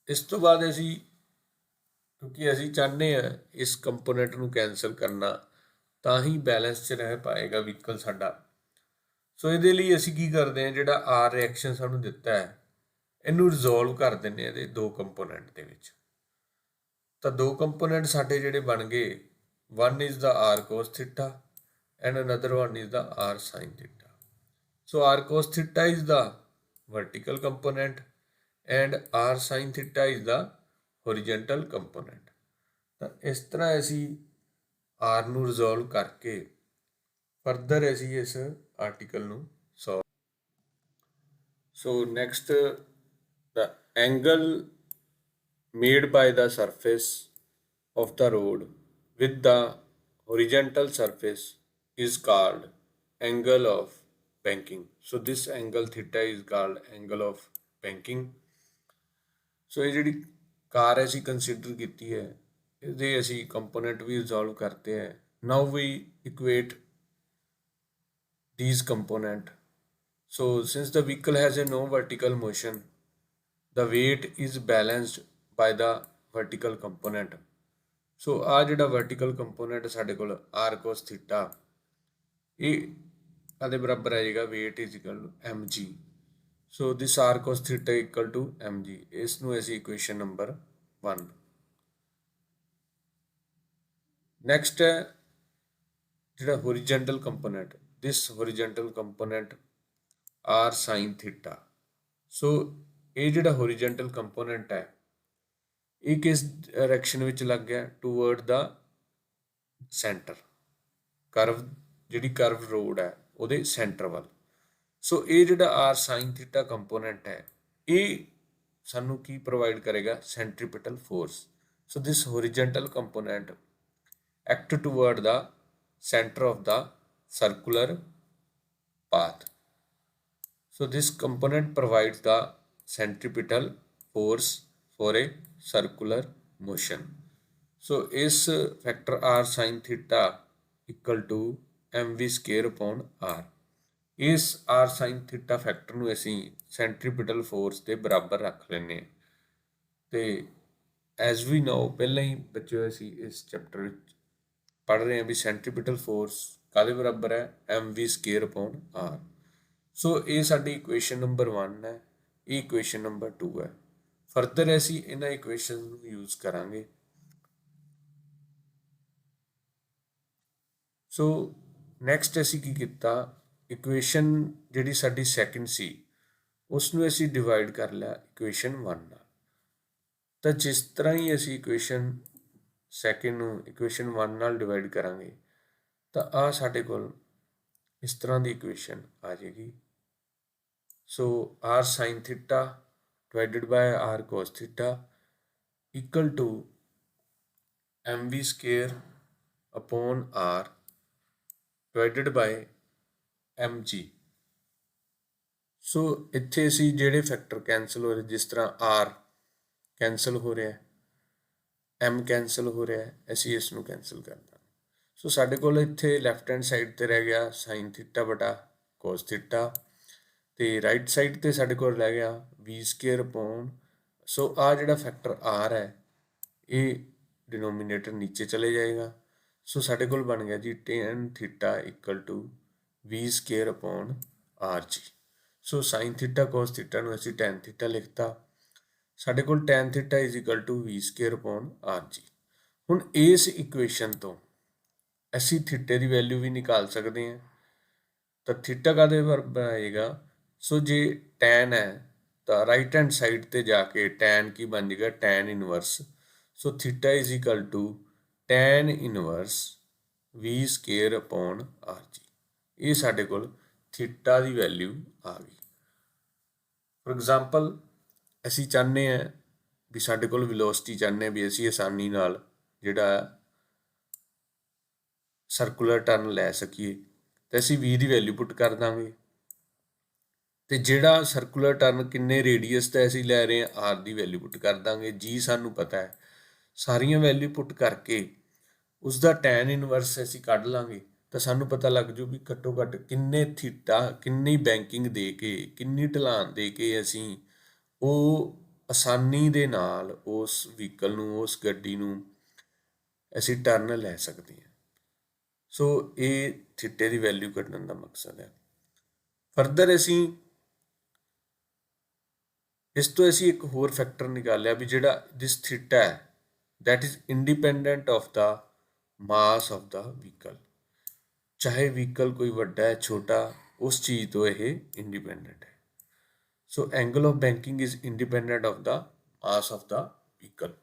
ਇਸ ਤੋਂ ਬਾਅਦ ਅਸੀਂ, ਕਿਉਂਕਿ ਅਸੀਂ ਚਾਹੁੰਦੇ ਹਾਂ ਇਸ ਕੰਪੋਨੈਂਟ ਨੂੰ ਕੈਂਸਲ ਕਰਨਾ, ਤਾਂ ਹੀ ਬੈਲੈਂਸ 'ਚ ਰਹਿ ਪਾਏਗਾ ਵਹੀਕਲ ਸਾਡਾ। ਸੋ ਇਹਦੇ ਲਈ ਅਸੀਂ ਕੀ ਕਰਦੇ ਹਾਂ, ਜਿਹੜਾ ਆਰ ਰਿਐਕਸ਼ਨ ਸਾਨੂੰ ਦਿੱਤਾ ਹੈ ਇਹਨੂੰ ਰਿਜ਼ੋਲਵ ਕਰ ਦਿੰਦੇ ਹਾਂ ਇਹਦੇ ਦੋ ਕੰਪੋਨੈਂਟ ਦੇ ਵਿੱਚ। ਤਾਂ ਦੋ ਕੰਪੋਨੈਂਟ ਸਾਡੇ ਜਿਹੜੇ ਬਣ ਗਏ, one is the r cos theta and another one is the r sin theta. So r cos theta is the vertical component and r sin theta is the horizontal component. ਤਾਂ ਇਸ ਤਰ੍ਹਾਂ ਅਸੀਂ r ਨੂੰ resolve ਕਰਕੇ further ਅਸੀਂ ਇਸ article ਨੂੰ solve. So next, the angle made by the surface of the road with the horizontal surface is called angle of banking. So this angle theta is called angle of banking. ਸੋ ਇਹ ਜਿਹੜੀ ਕਾਰ ਅਸੀਂ consider ਕੀਤੀ ਹੈ ਇਹਦੇ ਅਸੀਂ component ਵੀ resolve ਕਰਤੇ ਹੈ। ਨਾਓ ਵੀ ਇਕੁਏਟ these component. So since the vehicle has a no vertical motion, the weight is balanced by the vertical component. So ਆ ਜਿਹੜਾ vertical component ਸਾਡੇ ਕੋਲ r cos theta ਇਹ ਆਦੇ ਬਰਾਬਰ ਆ ਜਾਏਗਾ weight is equal to mg. So this r cos theta equal to mg. ਇਸ ਨੂੰ ਅਸੀਂ equation number 1. Next ਹੈ ਜਿਹੜਾ horizontal component. This horizontal component r sin theta. So ਇਹ ਜਿਹੜਾ horizontal component ਹੈ ਇਹ ਕਿਸ ਡਾਇਰੈਕਸ਼ਨ ਵਿੱਚ ਲੱਗ ਗਿਆ, ਟੂਵਰਡ ਦਾ ਸੈਂਟਰ, ਕਰਵ ਜਿਹੜੀ ਕਰਵ ਰੋਡ ਹੈ ਉਹਦੇ ਸੈਂਟਰ ਵੱਲ। ਸੋ ਇਹ ਜਿਹੜਾ r sin theta ਕੰਪੋਨੈਂਟ ਹੈ ਇਹ ਸਾਨੂੰ ਕੀ ਪ੍ਰੋਵਾਈਡ ਕਰੇਗਾ, centripetal force. So this horizontal component act toward the center of the circular path. So this component provides the centripetal force for a circular motion. So is factor r sin theta equal to mv square upon r. ਇਸ r sin theta factor ਨੂੰ ਅਸੀਂ ਸੈਂਟਰੀਪੀਟਲ force ਦੇ ਬਰਾਬਰ ਰੱਖ ਲੈਂਦੇ ਹਾਂ। ਤੇ as ਵੀ ਨੋ ਪਹਿਲਾਂ ਹੀ ਬੱਚਿਓ ਅਸੀਂ ਇਸ ਚੈਪਟਰ ਵਿੱਚ ਪੜ੍ਹ ਰਹੇ ਹਾਂ ਵੀ ਸੈਂਟਰੀਪੀਟਲ ਫੋਰਸ ਕਾਹਦੇ ਬਰਾਬਰ ਹੈ, mv ਸਕੁਏਅਰ ਅਪੋਨ r। ਸੋ ਇਹ ਸਾਡੀ ਇਕੁਏਸ਼ਨ ਨੰਬਰ 1 ਹੈ, ਇਹ ਇਕੁਏਸ਼ਨ ਨੰਬਰ 2 ਹੈ। ਫਰਦਰ ਅਸੀਂ ਇਹਨਾਂ ਇਕੁਏਸ਼ਨ ਨੂੰ ਯੂਜ਼ ਕਰਾਂਗੇ। ਸੋ ਨੈਕਸਟ ਅਸੀਂ ਕੀ ਕੀਤਾ, ਇਕੁਏਸ਼ਨ ਜਿਹੜੀ ਸਾਡੀ ਸੈਕਿੰਡ ਸੀ ਉਸ ਨੂੰ ਅਸੀਂ ਡਿਵਾਈਡ ਕਰ ਲਿਆ ਇਕੁਏਸ਼ਨ 1 ਨਾਲ। ਤਾਂ ਜਿਸ ਤਰ੍ਹਾਂ ਹੀ ਅਸੀਂ ਇਕੁਏਸ਼ਨ ਸੈਕਿੰਡ ਨੂੰ ਇਕੁਏਸ਼ਨ 1 ਨਾਲ ਡਿਵਾਈਡ ਕਰਾਂਗੇ ਤਾਂ ਆ ਸਾਡੇ ਕੋਲ ਇਸ ਤਰ੍ਹਾਂ ਦੀ ਇਕੁਏਸ਼ਨ ਆ ਜਾਏਗੀ। ਸੋ r sin theta divided by r cos theta equal to mv square upon r divided by mg। ਸੋ ਇੱਥੇ ਅਸੀਂ ਜਿਹੜੇ ਫੈਕਟਰ ਕੈਂਸਲ ਹੋ ਰਹੇ, ਜਿਸ ਤਰ੍ਹਾਂ r ਕੈਂਸਲ ਹੋ ਰਿਹਾ, m ਕੈਂਸਲ ਹੋ ਰਿਹਾ, ਅਸੀਂ ਇਸ ਨੂੰ ਕੈਂਸਲ ਕਰ ਦਾਂਗੇ। ਸੋ ਸਾਡੇ ਕੋਲ ਇੱਥੇ ਲੈਫਟ ਹੈਂਡ ਸਾਈਡ 'ਤੇ ਰਹਿ ਗਿਆ sin theta ਬਟਾ cos theta, ਤੇ ਰਾਈਟ ਸਾਈਡ 'ਤੇ ਸਾਡੇ ਕੋਲ ਰਹਿ ਗਿਆ v ਸਕੁਏਅਰ ਅਪੋਨ सो आ जिहड़ा फैक्टर आर है ये डिनोमीनेटर नीचे चले जाएगा। सो साढ़े कोल बन गया जी tan theta equal to V square upon R G. So sine theta cos theta ਨੂੰ ਅਸੀਂ tan थीटा ਲਿਖਤਾ। ਸਾਡੇ ਕੋਲ tan theta is equal to V square upon R G. ਹੁਣ ਇਸ ਇਕੁਏਸ਼ਨ ਤੋਂ ਅਸੀਂ ਥੀਟੇ ਦੀ ਵੈਲਿਊ ਵੀ ਨਿਕਾਲ ਸਕਦੇ ਹਾਂ। ਤਾਂ ਥੀਟਾ ਕਾਹਦੇ ਬਰਾਬਰ ਆਏਗਾ? ਸੋ ਜੇ tan ਹੈ ਤਾਂ ਰਾਈਟ हैंड ਸਾਈਡ ਤੇ ਜਾ ਕੇ tan ਕੀ ਬਣ ਜਾਏਗਾ? tan inverse. So theta is equal to tan inverse v square upon r G. ਇਹ ਸਾਡੇ ਕੋਲ ਥੀਟਾ ਦੀ ਵੈਲਿਊ ਆ ਗਈ। ਫੋਰ ਐਗਜ਼ਾਮਪਲ ਅਸੀਂ ਚਾਹੁੰਦੇ ਹਾਂ ਵੀ ਸਾਡੇ ਕੋਲ ਵੈਲੋਸਿਟੀ ਚਾਹੁੰਦੇ ਹਾਂ ਵੀ ਅਸੀਂ ਆਸਾਨੀ ਨਾਲ ਜਿਹੜਾ ਸਰਕੂਲਰ ਟਰਨ ਲੈ ਸਕੀਏ ਤੇ ਅਸੀਂ v ਦੀ ਵੈਲਿਊ ਪੁੱਟ ਕਰ ਦਾਂਗੇ ਤੇ ਜਿਹੜਾ ਸਰਕੂਲਰ ਟਰਨ ਕਿੰਨੇ ਰੇਡੀਅਸ ਦਾ ਅਸੀਂ ਲੈ ਰਹੇ ਹਾਂ r ਦੀ ਵੈਲਿਊ ਪੁੱਟ ਕਰ ਦਾਂਗੇ। g ਸਾਨੂੰ ਪਤਾ ਹੈ, ਸਾਰੀਆਂ ਵੈਲਿਊ ਪੁੱਟ ਕਰਕੇ ਉਸ ਦਾ tan ਇਨਵਰਸ ਅਸੀਂ ਕੱਢ ਲਾਂਗੇ ਤਾਂ ਸਾਨੂੰ ਪਤਾ ਲੱਗ ਜੂ ਵੀ ਘੱਟੋ ਘੱਟ ਕਿੰਨੇ ਥੀਟਾ, ਕਿੰਨੀ ਬੈਂਕਿੰਗ ਦੇ ਕੇ, ਕਿੰਨੀ ਢਲਾਨ ਦੇ ਕੇ ਅਸੀਂ ਉਹ ਆਸਾਨੀ ਦੇ ਨਾਲ ਉਸ ਵਹੀਕਲ ਨੂੰ, ਉਸ ਗੱਡੀ ਨੂੰ ਅਸੀਂ ਟਰਨ ਲੈ ਸਕਦੇ ਹਾਂ। ਸੋ ਇਹ ਥੀਟੇ ਦੀ ਵੈਲਿਊ ਕੱਢਣ ਦਾ ਮਕਸਦ ਹੈ। ਫਰਦਰ ਅਸੀਂ ਇਸ ਤੋਂ ਅਸੀਂ ਇੱਕ ਹੋਰ ਫੈਕਟਰ ਨਿਕਾਲਿਆ ਵੀ ਜਿਹੜਾ ਦਿਸ ਥੀਟਾ ਹੈ that is independent of the mass of the vehicle। ਚਾਹੇ ਵਹੀਕਲ ਕੋਈ ਵੱਡਾ ਹੈ ਛੋਟਾ, ਉਸ ਚੀਜ਼ ਤੋਂ ਇਹ ਇੰਡੀਪੈਂਡੈਂਟ ਹੈ। So angle of banking is independent of the mass of the vehicle.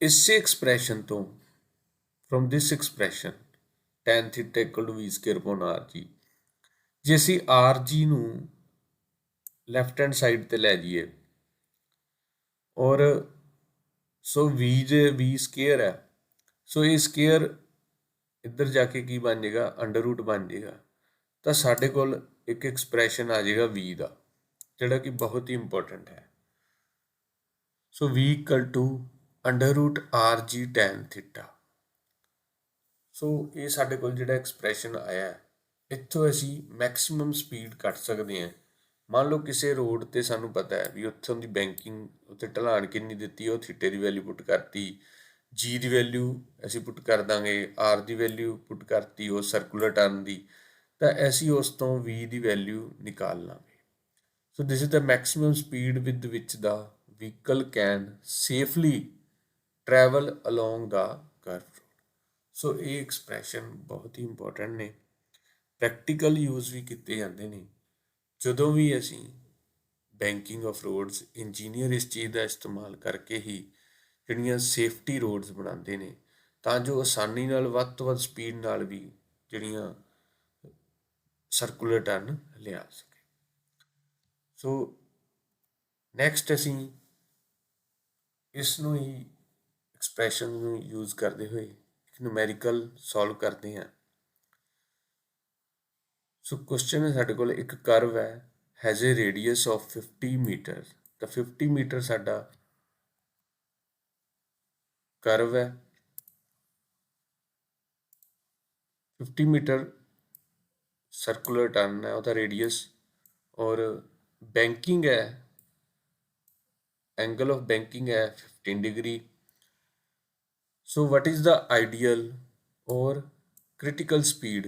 ਇਸੇ ਐਕਸਪ੍ਰੈਸ਼ਨ ਤੋਂ from this expression tan theta equal to v square upon rg, ਜੇ ਅਸੀਂ rg ਨੂੰ ਲੈਫਟ ਹੈਂਡ ਸਾਈਡ ਤੇ ਲੈ ਜਾਈਏ ਔਰ ਸੋ v ਸਕੁਅਰ ਹੈ, ਸੋ ਇਹ ਸਕੁਅਰ ਇੱਧਰ ਜਾ ਕੇ ਕੀ ਬਣ ਜਾਏਗਾ? ਅੰਡਰ ਰੂਟ ਬਣ ਜਾਏਗਾ। ਤਾਂ ਸਾਡੇ ਕੋਲ ਇੱਕ ਐਕਸਪ੍ਰੈਸ਼ਨ ਆ ਜਾਏਗਾ v ਦਾ ਜਿਹੜਾ ਕਿ ਬਹੁਤ ਹੀ ਇੰਪੋਰਟੈਂਟ ਹੈ। So v equal to under root rg tan theta. So ਇਹ ਸਾਡੇ ਕੋਲ ਜਿਹੜਾ ਐਕਸਪ੍ਰੈਸ਼ਨ ਆਇਆ ਇੱਥੋਂ ਅਸੀਂ ਮੈਕਸਿਮਮ ਸਪੀਡ ਕੱਢ ਸਕਦੇ ਹਾਂ। ਮੰਨ ਲਓ ਕਿਸੇ ਰੋਡ ਤੇ ਸਾਨੂੰ ਪਤਾ ਹੈ ਵੀ ਉੱਥੋਂ ਦੀ ਬੈਂਕਿੰਗ, ਉੱਥੇ ਢਲਾਨ ਕਿੰਨੀ ਦਿੱਤੀ, ਉਹ ਥੀਟੇ ਦੀ ਵੈਲਿਊ ਪੁੱਟ ਕਰਤੀ, ਜੀ ਦੀ ਵੈਲਿਊ ਅਸੀਂ ਪੁੱਟ ਕਰ ਦਾਂਗੇ, ਆਰ ਦੀ ਵੈਲਿਊ ਪੁੱਟ ਕਰਤੀ ਉਹ ਸਰਕੂਲਰ ਟਰਨ ਦੀ, ਤਾਂ ਅਸੀਂ ਉਸ ਤੋਂ v ਦੀ ਵੈਲਿਊ ਨਿਕਾਲ ਲਾਂਗੇ। So this is the maximum speed with which the vehicle can safely travel along the curve. So ਇਹ ਐਕਸਪ੍ਰੈਸ਼ਨ ਬਹੁਤ ਹੀ ਇੰਪੋਰਟੈਂਟ ਨੇ, ਪ੍ਰੈਕਟੀਕਲ ਯੂਜ਼ ਵੀ ਕੀਤੇ ਜਾਂਦੇ ਨੇ। ਜਦੋਂ ਵੀ ਅਸੀਂ ਬੈਂਕਿੰਗ ਆਫ ਰੋਡਸ, ਇੰਜੀਨੀਅਰ ਇਸ ਚੀਜ਼ ਦਾ ਇਸਤੇਮਾਲ ਕਰਕੇ ਹੀ ਜਿਹੜੀਆਂ ਸੇਫਟੀ ਰੋਡਸ ਬਣਾਉਂਦੇ ਨੇ ਤਾਂ ਜੋ ਆਸਾਨੀ ਨਾਲ ਵੱਧ ਤੋਂ ਵੱਧ ਸਪੀਡ ਨਾਲ ਵੀ ਜਿਹੜੀਆਂ ਸਰਕੂਲਰ ਟਰਨ ਲਿਆ ਸਕੇ। ਸੋ ਨੈਕਸਟ ਅਸੀਂ ਇਸ ਨੂੰ ਹੀ ਐਕਸਪ੍ਰੈਸ਼ਨ ਨੂੰ ਯੂਜ਼ ਕਰਦੇ ਹੋਏ ਨਿਊਮੈਰੀਕਲ ਸੋਲਵ ਕਰਦੇ ਹਾਂ। ਸੋ ਕੁਐਸਚਨ ਹੈ ਸਾਡੇ ਕੋਲ ਇੱਕ ਕਰਵ ਹੈ, has a radius of 50 metre. ਤਾਂ 50 ਮੀਟਰ ਸਾਡਾ ਕਰਵ ਹੈ, 50 ਮੀਟਰ ਸਰਕੂਲਰ ਟਰਨ ਹੈ ਉਹਦਾ ਰੇਡੀਅਸ, ਔਰ ਬੈਂਕਿੰਗ ਹੈ, ਐਂਗਲ ਆਫ ਬੈਂਕਿੰਗ ਹੈ 15 degree. So what is the ideal ਔਰ ਕ੍ਰਿਟੀਕਲ ਸਪੀਡ?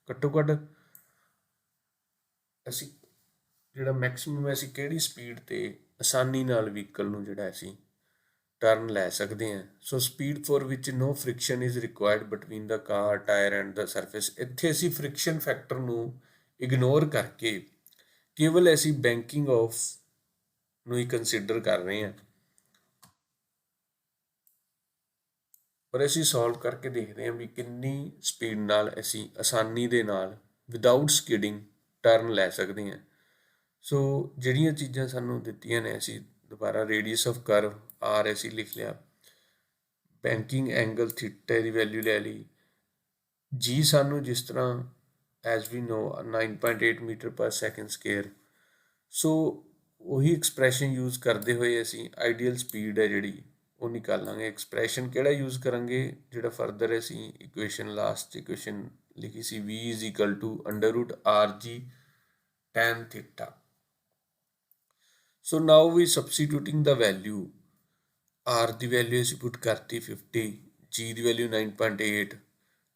ਘੱਟੋ ਘੱਟ ਅਸੀਂ ਜਿਹੜਾ ਮੈਕਸਿਮਮ ਅਸੀਂ ਕਿਹੜੀ ਸਪੀਡ ਤੇ ਆਸਾਨੀ ਨਾਲ ਵਹੀਕਲ ਨੂੰ ਜਿਹੜਾ ਅਸੀਂ ਟਰਨ ਲੈ ਸਕਦੇ ਹਾਂ। So speed for which no friction is required between the car tyre and the surface. ਇੱਥੇ ਅਸੀਂ ਫ੍ਰਿਕਸ਼ਨ ਫੈਕਟਰ ਨੂੰ ਇਗਨੋਰ ਕਰਕੇ ਕੇਵਲ ਅਸੀਂ ਬੈਂਕਿੰਗ ਆਫ ਨੂੰ ਹੀ ਕੰਸੀਡਰ ਕਰ ਰਹੇ ਹਾਂ, ਪਰ ਅਸੀਂ ਸੋਲਵ ਕਰਕੇ ਦੇਖਦੇ ਹਾਂ ਵੀ ਕਿੰਨੀ ਸਪੀਡ ਨਾਲ ਅਸੀਂ ਆਸਾਨੀ ਦੇ ਨਾਲ ਵਿਦਾਊਟ ਸਕਿਡਿੰਗ ਟਰਨ ਲੈ ਸਕਦੇ ਹਾਂ। ਸੋ ਜਿਹੜੀਆਂ ਚੀਜ਼ਾਂ ਸਾਨੂੰ ਦਿੱਤੀਆਂ ਨੇ, ਅਸੀਂ ਦੁਬਾਰਾ ਰੇਡੀਅਸ ਆਫ ਕਰਵ ਆਰ ਅਸੀਂ ਲਿਖ ਲਿਆ, ਬੈਂਕਿੰਗ ਐਂਗਲ ਥੀਟਾ ਦੀ ਵੈਲਿਊ ਲੈ ਲਈ, ਜੀ ਸਾਨੂੰ ਜਿਸ ਤਰ੍ਹਾਂ ਐਜ਼ ਵੀ ਨੋ 9.8 ਮੀਟਰ ਪਰ ਸੈਕਿੰਡ ਸਕੁਅਰ। ਸੋ ਉਹੀ ਐਕਸਪ੍ਰੈਸ਼ਨ ਯੂਜ਼ ਕਰਦੇ ਹੋਏ ਅਸੀਂ ਆਈਡੀਅਲ ਸਪੀਡ ਹੈ ਜਿਹੜੀ ਉਹ ਨਿਕਾਲਾਂਗੇ। ਐਕਸਪ੍ਰੈਸ਼ਨ ਕਿਹੜਾ ਯੂਜ਼ ਕਰਾਂਗੇ? ਜਿਹੜਾ ਫਰਦਰ ਅਸੀਂ ਇਕੁਏਸ਼ਨ ਲਾਸਟ ਇਕੁਏਸ਼ਨ ਲਿਖੀ ਸੀ v is equal to under root rg tan theta. So now we substituting the value, r ਦੀ ਵੈਲਿਊ ਅਸੀਂ ਪੁੱਟ ਕਰਤੀ 50, ਜੀ ਦੀ ਵੈਲਿਊ 9.8,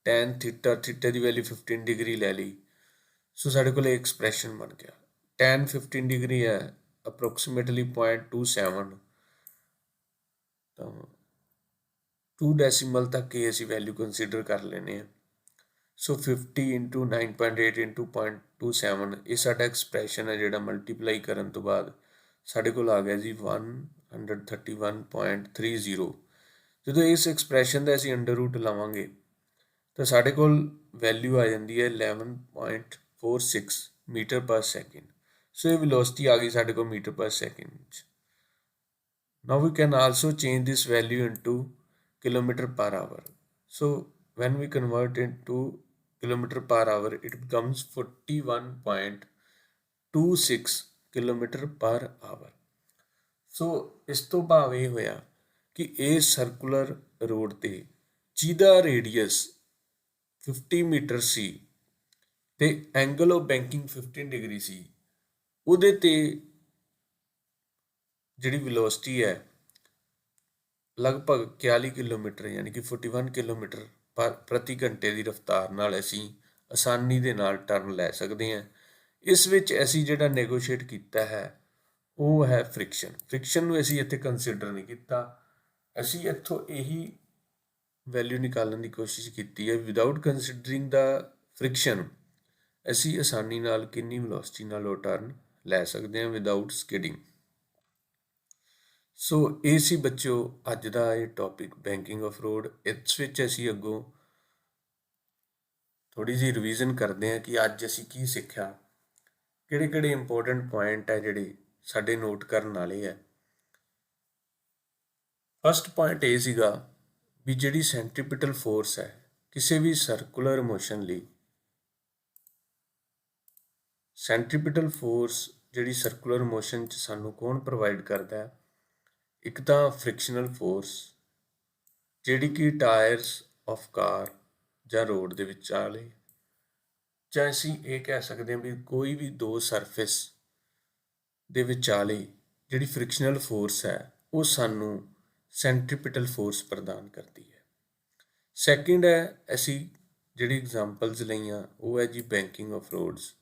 ਟੈਨ ਥੀਟਾ ਦੀ ਵੈਲਿਊ 15 ਡਿਗਰੀ ਲੈ ਲਈ। ਸੋ ਸਾਡੇ ਕੋਲ ਐਕਸਪ੍ਰੈਸ਼ਨ ਬਣ ਗਿਆ। ਟੈਨ 15 ਡਿਗਰੀ ਹੈ ਅਪਰੋਕਸੀਮੇਟਲੀ 0.27, ਤਾਂ 2 ਡੈਸੀਮਲ ਤੱਕ ਇਹ ਅਸੀਂ ਵੈਲਿਊ ਕੰਸੀਡਰ ਕਰ ਲੈਂਦੇ ਹਾਂ। ਸੋ 50 ਇੰਟੂ 9.8 ਇੰਟੂ 0.27, ਇਹ ਸਾਡਾ ਐਕਸਪ੍ਰੈਸ਼ਨ ਹੈ ਜਿਹੜਾ ਮਲਟੀਪਲਾਈ ਕਰਨ ਤੋਂ ਬਾਅਦ ਸਾਡੇ ਕੋਲ ਆ ਗਿਆ ਜੀ 131.30। ਜਦੋਂ ਇਸ ਐਕਸਪ੍ਰੈਸ਼ਨ ਦਾ ਅਸੀਂ ਅੰਡਰ ਰੂਟ ਲਵਾਂਗੇ ਤਾਂ ਸਾਡੇ ਕੋਲ ਵੈਲਿਊ ਆ ਜਾਂਦੀ ਹੈ 11.46 ਮੀਟਰ ਪਰ ਸੈਕਿੰਡ। ਸੋ ਇਹ ਵੈਲੋਸਿਟੀ ਆ ਗਈ ਸਾਡੇ ਕੋਲ ਮੀਟਰ ਪਰ ਸੈਕਿੰਡ 'ਚ। Now we can also change this value into kilometre per hour. So when we convert into kilometer per hour, it becomes 41.26 kilometer per hour। ਸੋ ਇਸ ਤੋਂ ਭਾਵ ਇਹ ਹੋਇਆ ਕਿ ਇਹ ਸਰਕੂਲਰ ਰੋਡ ਤੇ ਜਿਹਦਾ ਰੇਡੀਅਸ 50 ਮੀਟਰ ਸੀ ਤੇ ਐਂਗਲ ਆਫ ਬੈਂਕਿੰਗ 15 ਡਿਗਰੀ ਸੀ, ਉਹਦੇ ਤੇ ਜਿਹੜੀ ਵੈਲੋਸਿਟੀ ਹੈ ਲਗਭਗ 41 ਕਿਲੋਮੀਟਰ ਯਾਨੀ ਕਿ 41 ਕਿਲੋਮੀਟਰ ਪ੍ਰਤੀ ਘੰਟੇ ਦੀ ਰਫ਼ਤਾਰ ਨਾਲ ਅਸੀਂ ਆਸਾਨੀ ਦੇ ਨਾਲ ਟਰਨ ਲੈ ਸਕਦੇ ਹਾਂ। ਇਸ ਵਿੱਚ ਅਸੀਂ ਜਿਹੜਾ ਨੈਗੋਸ਼ੀਏਟ ਕੀਤਾ ਹੈ ਉਹ ਹੈ ਫ੍ਰਿਕਸ਼ਨ ਨੂੰ ਅਸੀਂ ਇੱਥੇ ਕੰਸੀਡਰ ਨਹੀਂ ਕੀਤਾ। ਅਸੀਂ ਇੱਥੋਂ ਇਹੀ ਵੈਲਿਊ ਨਿਕਾਲਣ ਦੀ ਕੋਸ਼ਿਸ਼ ਕੀਤੀ ਹੈ ਵਿਦਆਊਟ ਕੰਸੀਡਰਿੰਗ ਦਾ ਫ੍ਰਿਕਸ਼ਨ, ਅਸੀਂ ਆਸਾਨੀ ਨਾਲ ਕਿੰਨੀ ਵੈਲੋਸਿਟੀ ਨਾਲ ਉਹ ਟਰਨ ਲੈ ਸਕਦੇ ਹਾਂ ਵਿਦਆਊਟ ਸਕਿਡਿੰਗ। ਸੋ ਇਹ ਸੀ ਬੱਚਿਓ ਅੱਜ ਦਾ ਇਹ ਟੌਪਿਕ ਬੈਂਕਿੰਗ ਆਫ ਰੋਡ। ਇਸ ਵਿੱਚ ਅਸੀਂ ਅੱਗੋਂ ਥੋੜ੍ਹੀ ਜਿਹੀ ਰਿਵੀਜ਼ਨ ਕਰਦੇ ਹਾਂ ਕਿ ਅੱਜ ਅਸੀਂ ਕੀ ਸਿੱਖਿਆ, ਕਿਹੜੇ ਇੰਪੋਰਟੈਂਟ ਪੁਆਇੰਟ ਹੈ ਜਿਹੜੇ ਸਾਡੇ ਨੋਟ ਕਰਨ ਵਾਲੇ ਹੈ। ਫਸਟ ਪੁਆਇੰਟ ਇਹ ਸੀਗਾ ਵੀ ਜਿਹੜੀ ਸੈਂਟਰੀਪੀਟਲ ਫੋਰਸ ਹੈ ਕਿਸੇ ਵੀ ਸਰਕੂਲਰ ਮੋਸ਼ਨ ਲਈ, ਸੈਂਟਰੀਪੀਟਲ ਫੋਰਸ ਜਿਹੜੀ ਸਰਕੂਲਰ ਮੋਸ਼ਨ 'ਚ ਸਾਨੂੰ ਕੌਣ ਪ੍ਰੋਵਾਈਡ ਕਰਦਾ ਹੈ? ਇੱਕ ਤਾਂ ਫ੍ਰਿਕਸ਼ਨਲ ਫੋਰਸ ਜਿਹੜੀ ਕਿ ਟਾਇਰਸ ਆਫ ਕਾਰ ਜਾਂ ਰੋਡ ਦੇ ਵਿਚਾਲੇ, ਜਾਂ ਅਸੀਂ ਇਹ ਕਹਿ ਸਕਦੇ ਹਾਂ ਵੀ ਕੋਈ ਵੀ ਦੋ ਸਰਫੇਸ ਦੇ ਵਿਚਾਲੇ ਜਿਹੜੀ ਫ੍ਰਿਕਸ਼ਨਲ ਫੋਰਸ ਹੈ ਉਹ ਸਾਨੂੰ ਸੈਂਟਰੀਪੀਟਲ ਫੋਰਸ ਪ੍ਰਦਾਨ ਕਰਦੀ ਹੈ। ਸੈਕਿੰਡ ਹੈ, ਅਸੀਂ ਜਿਹੜੀ ਐਗਜ਼ਾਮਪਲਸ ਲਈਆਂ ਉਹ ਹੈ ਜੀ ਬੈਂਕਿੰਗ ਆਫ ਰੋਡਸ,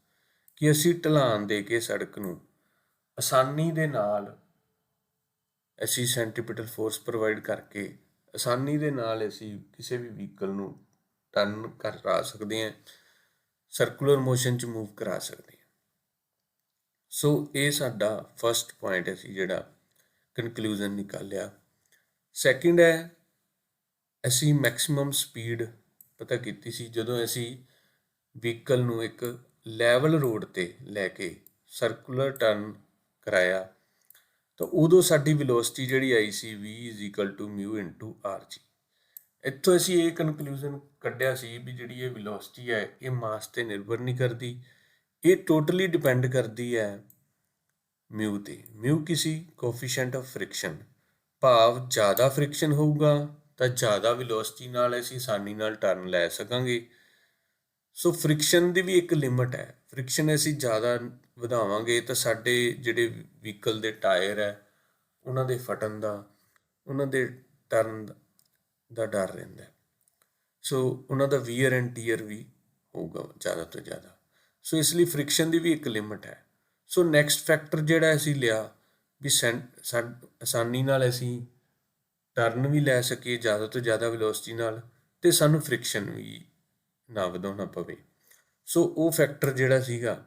ਕਿ ਅਸੀਂ ਢਲਾਨ ਦੇ ਕੇ ਸੜਕ ਨੂੰ ਆਸਾਨੀ ਦੇ ਨਾਲ ਅਸੀਂ ਸੈਂਟਰੀਪੀਟਲ ਫੋਰਸ ਪ੍ਰੋਵਾਈਡ ਕਰਕੇ ਆਸਾਨੀ ਦੇ ਨਾਲ ਅਸੀਂ ਕਿਸੇ ਵੀ ਵਹੀਕਲ ਨੂੰ ਟਰਨ ਕਰਾ ਸਕਦੇ ਹਾਂ, ਸਰਕੂਲਰ ਮੋਸ਼ਨ 'ਚ ਮੂਵ ਕਰਾ ਸਕਦੇ ਹਾਂ। ਸੋ ਇਹ ਸਾਡਾ ਫਸਟ ਪੁਆਇੰਟ ਅਸੀਂ ਜਿਹੜਾ ਕਨਕਲੂਜ਼ਨ ਨਿਕਾਲਿਆ। ਸੈਕਿੰਡ ਹੈ, ਅਸੀਂ ਮੈਕਸਿਮਮ ਸਪੀਡ ਪਤਾ ਕੀਤੀ ਸੀ ਜਦੋਂ ਅਸੀਂ ਵਹੀਕਲ ਨੂੰ ਇੱਕ ਲੈਵਲ ਰੋਡ 'ਤੇ ਲੈ ਕੇ ਸਰਕੂਲਰ ਟਰਨ ਕਰਾਇਆ ਤਾਂ ਉਦੋਂ ਸਾਡੀ ਵੈਲੋਸਿਟੀ ਜਿਹੜੀ ਆਈ ਸੀ v = μ/r/g। ਇੱਥੋਂ ਅਸੀਂ ਇਹ ਕਨਕਲੂਜ਼ਨ ਕੱਢਿਆ ਸੀ ਵੀ ਜਿਹੜੀ ਇਹ ਵੈਲੋਸਿਟੀ ਹੈ ਇਹ ਮਾਸ 'ਤੇ ਨਿਰਭਰ ਨਹੀਂ ਕਰਦੀ, ਇਹ ਟੋਟਲੀ ਡਿਪੈਂਡ ਕਰਦੀ ਹੈ ਮਿਊ 'ਤੇ। ਮਿਊ ਕਿਸੇ ਕੋਫੀਸ਼ੀਐਂਟ ਆਫ ਫ੍ਰਿਕਸ਼ਨ, ਭਾਵ ਜ਼ਿਆਦਾ ਫ੍ਰਿਕਸ਼ਨ ਹੋਊਗਾ ਤਾਂ ਜ਼ਿਆਦਾ ਵੈਲੋਸਿਟੀ ਨਾਲ ਅਸੀਂ ਆਸਾਨੀ ਨਾਲ ਟਰਨ ਲੈ ਸਕਾਂਗੇ। ਸੋ ਫ੍ਰਿਕਸ਼ਨ ਦੀ ਵੀ ਇੱਕ ਲਿਮਿਟ ਹੈ, ਫ੍ਰਿਕਸ਼ਨ ਅਸੀਂ ਜ਼ਿਆਦਾ ਵਧਾਵਾਂਗੇ ਤਾਂ ਸਾਡੇ ਜਿਹੜੇ ਵਹੀਕਲ ਦੇ ਟਾਇਰ ਹੈ ਉਹਨਾਂ ਦੇ ਫਟਣ ਦਾ, ਉਹਨਾਂ ਦੇ ਟਰਨ ਦਾ ਡਰ ਰਹਿੰਦਾ। ਸੋ ਉਹਨਾਂ ਦਾ ਵੀਅਰ ਐਂਡ ਟੀਅਰ ਵੀ ਹੋਊਗਾ ਜ਼ਿਆਦਾ ਤੋਂ ਜ਼ਿਆਦਾ। ਸੋ ਇਸ ਲਈ ਫ੍ਰਿਕਸ਼ਨ ਦੀ ਵੀ ਇੱਕ ਲਿਮਿਟ ਹੈ। ਸੋ ਨੈਕਸਟ ਫੈਕਟਰ ਜਿਹੜਾ ਅਸੀਂ ਲਿਆ ਵੀ ਆਸਾਨੀ ਨਾਲ ਅਸੀਂ ਟਰਨ ਵੀ ਲੈ ਸਕੀਏ ਜ਼ਿਆਦਾ ਤੋਂ ਜ਼ਿਆਦਾ ਵੈਲੋਸਿਟੀ ਨਾਲ ਅਤੇ ਸਾਨੂੰ ਫ੍ਰਿਕਸ਼ਨ ਵੀ ਨਾ ਵਧਾਉਣਾ ਪਵੇ। ਸੋ ਉਹ ਫੈਕਟਰ ਜਿਹੜਾ ਸੀਗਾ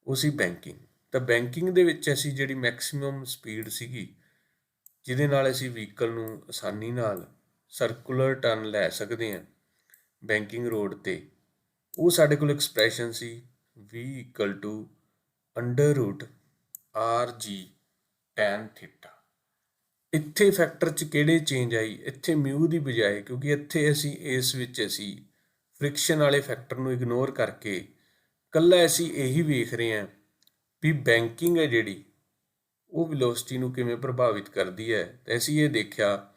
ਉਹ ਸੀ ਬੈਂਕਿੰਗ। ਤਾਂ ਬੈਂਕਿੰਗ ਦੇ ਵਿੱਚ ਅਸੀਂ ਜਿਹੜੀ ਮੈਕਸੀਮਮ ਸਪੀਡ ਸੀਗੀ ਜਿਹਦੇ ਨਾਲ ਅਸੀਂ ਵਹੀਕਲ ਨੂੰ ਆਸਾਨੀ ਨਾਲ ਸਰਕੂਲਰ ਟਰਨ ਲੈ ਸਕਦੇ ਹਾਂ ਬੈਂਕਿੰਗ ਰੋਡ 'ਤੇ, ਉਹ ਸਾਡੇ ਕੋਲ ਐਕਸਪ੍ਰੈਸ਼ਨ ਸੀ v = √r/g tan θ। ਇੱਥੇ ਫੈਕਟਰ 'ਚ ਕਿਹੜੇ ਚੇਂਜ ਆਈ? ਇੱਥੇ ਮਿਊ ਦੀ ਬਜਾਏ, ਕਿਉਂਕਿ ਇੱਥੇ ਇਸ ਵਿੱਚ ਅਸੀਂ ਫ੍ਰਿਕਸ਼ਨ ਵਾਲੇ ਫੈਕਟਰ ਨੂੰ ਇਗਨੋਰ ਕਰਕੇ ਇਕੱਲਾ ਅਸੀਂ ਇਹੀ ਵੇਖ ਰਹੇ ਹਾਂ ਵੀ ਬੈਂਕਿੰਗ ਹੈ ਜਿਹੜੀ ਉਹ ਵੈਲੋਸਿਟੀ ਨੂੰ ਕਿਵੇਂ ਪ੍ਰਭਾਵਿਤ ਕਰਦੀ ਹੈ। ਅਤੇ ਅਸੀਂ ਇਹ ਦੇਖਿਆ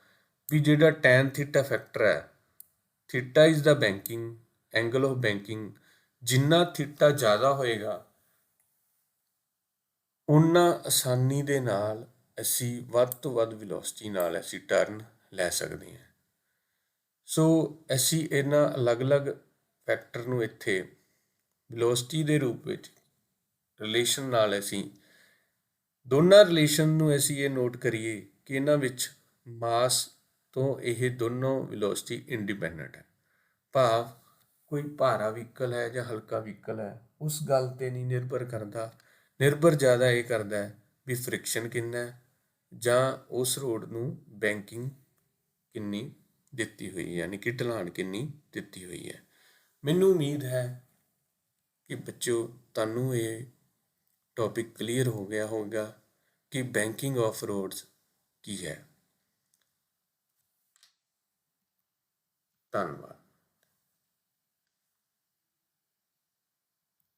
ਵੀ ਜਿਹੜਾ tan θ ਫੈਕਟਰ ਹੈ, theta is the banking angle of banking, ਜਿੰਨਾ ਥੀਟਾ ਜ਼ਿਆਦਾ ਹੋਏਗਾ ਉਹਨਾਂ ਆਸਾਨੀ ਦੇ ਨਾਲ ਅਸੀਂ ਵੱਧ ਤੋਂ ਵੱਧ ਵੈਲੋਸਿਟੀ ਨਾਲ ਅਸੀਂ ਟਰਨ ਲੈ ਸਕਦੇ ਹਾਂ। ਸੋ ਅਸੀਂ ਇਹਨਾਂ ਅਲੱਗ-ਅਲੱਗ ਫੈਕਟਰ ਨੂੰ ਇੱਥੇ ਵੈਲੋਸਿਟੀ ਦੇ ਰੂਪ ਵਿੱਚ ਰਿਲੇਸ਼ਨ ਨਾਲ ਅਸੀਂ ਦੋਨਾਂ ਰਿਲੇਸ਼ਨ ਨੂੰ ਅਸੀਂ ਇਹ ਨੋਟ ਕਰੀਏ ਕਿ ਇਹਨਾਂ ਵਿੱਚ ਮਾਸ ਤੋਂ ਇਹ ਦੋਨੋਂ ਵੈਲੋਸਿਟੀ ਇੰਡੀਪੈਂਡੈਂਟ ਹੈ। ਭਾਵ ਕੋਈ ਭਾਰਾ ਵਹੀਕਲ ਹੈ ਜਾਂ ਹਲਕਾ ਵਹੀਕਲ ਹੈ ਉਸ ਗੱਲ 'ਤੇ ਨਹੀਂ ਨਿਰਭਰ ਕਰਦਾ, ਨਿਰਭਰ ਜ਼ਿਆਦਾ ਇਹ ਕਰਦਾ ਹੈ ਵੀ ਫ੍ਰਿਕਸ਼ਨ ਕਿੰਨਾ ਹੈ ਜਾਂ ਉਸ ਰੋਡ ਨੂੰ ਬੈਂਕਿੰਗ ਕਿੰਨੀ ਦਿੱਤੀ ਹੋਈ ਹੈ, ਯਾਨੀ ਕਿ ਢਲਾਣ ਕਿੰਨੀ ਦਿੱਤੀ ਹੋਈ ਹੈ। ਮੈਨੂੰ ਉਮੀਦ ਹੈ ਕਿ ਬੱਚਿਓ ਤੁਹਾਨੂੰ ਇਹ ਟੌਪਿਕ ਕਲੀਅਰ ਹੋ ਗਿਆ ਹੋਵੇਗਾ ਕਿ ਬੈਂਕਿੰਗ ਆਫ ਰੋਡਸ ਕੀ ਹੈ। ਧੰਨਵਾਦ।